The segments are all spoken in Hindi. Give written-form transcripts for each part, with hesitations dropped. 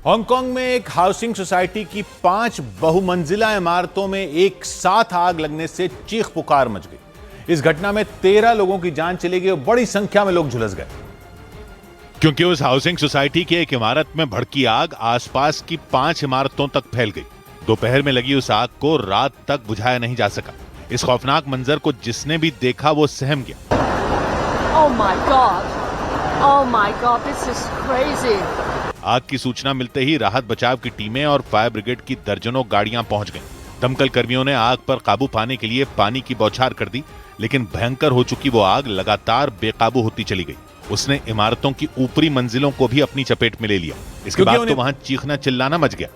हांगकांग में एक हाउसिंग सोसाइटी की 5 बहुमंजिला इमारतों में एक साथ आग लगने से चीख पुकार मच गई। इस घटना में 13 लोगों की जान चली गई और बड़ी संख्या में लोग झुलस गए, क्योंकि उस हाउसिंग सोसाइटी की एक इमारत में भड़की आग आसपास की 5 इमारतों तक फैल गई। दोपहर में लगी उस आग को रात तक बुझाया नहीं जा सका। इस खौफनाक मंजर को जिसने भी देखा वो सहम गया। Oh my God! Oh my God! This is crazy! आग की सूचना मिलते ही राहत बचाव की टीमें और फायर ब्रिगेड की दर्जनों गाड़ियां पहुंच गईं। दमकल कर्मियों ने आग पर काबू पाने के लिए पानी की बौछार कर दी, लेकिन भयंकर हो चुकी वो आग लगातार बेकाबू होती चली गई। उसने इमारतों की ऊपरी मंजिलों को भी अपनी चपेट में ले लिया। इसके बाद तो वहां चीखना चिल्लाना मच गया,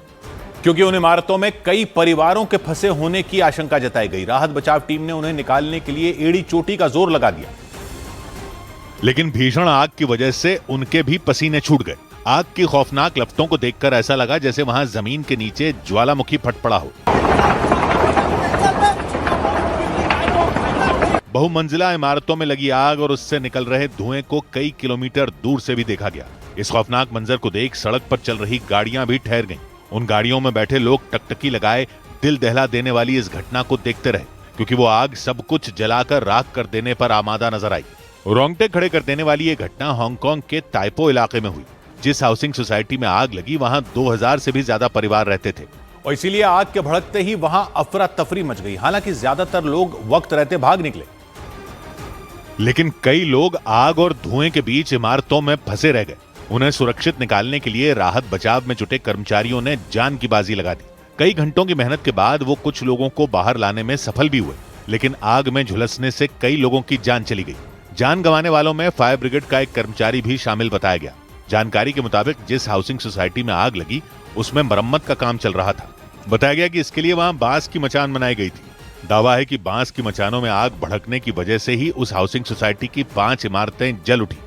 क्योंकि उन इमारतों में कई परिवारों के फंसे होने की आशंका जताई गई। राहत बचाव टीम ने उन्हें निकालने के लिए एड़ी चोटी का जोर लगा दिया, लेकिन भीषण आग की वजह से उनके भी पसीने छूट गए। आग की खौफनाक लपटों को देखकर ऐसा लगा जैसे वहां जमीन के नीचे ज्वालामुखी फट पड़ा हो। बहुमंजिला इमारतों में लगी आग और उससे निकल रहे धुएं को कई किलोमीटर दूर से भी देखा गया। इस खौफनाक मंजर को देख सड़क पर चल रही गाड़ियां भी ठहर गईं। उन गाड़ियों में बैठे लोग टकटकी लगाए दिल दहला देने वाली इस घटना को देखते रहे, क्योंकि वो आग सब कुछ जलाकर राख कर देने पर आमादा नजर आई। रोंगटे खड़े कर देने वाली ये घटना हांगकांग के ताइपो इलाके में हुई। जिस हाउसिंग सोसाइटी में आग लगी वहां 2000 से भी ज्यादा परिवार रहते थे और इसीलिए आग के भड़कते ही वहां अफरा तफरी मच गई। हालांकि ज्यादातर लोग वक्त रहते भाग निकले, लेकिन कई लोग आग और धुएं के बीच इमारतों में फंसे रह गए। उन्हें सुरक्षित निकालने के लिए राहत बचाव में जुटे कर्मचारियों ने जान की बाजी लगा दी। कई घंटों की मेहनत के बाद वो कुछ लोगों को बाहर लाने में सफल भी हुए, लेकिन आग में झुलसने से कई लोगों की जान चली गई। जान गंवाने वालों में फायर ब्रिगेड का एक कर्मचारी भी शामिल बताया गया। जानकारी के मुताबिक जिस हाउसिंग सोसाइटी में आग लगी उसमें मरम्मत का काम चल रहा था। बताया गया कि इसके लिए वहां बांस की मचान बनाई गई थी। दावा है कि बांस की मचानों में आग भड़कने की वजह से ही उस हाउसिंग सोसाइटी की 5 इमारतें जल उठी।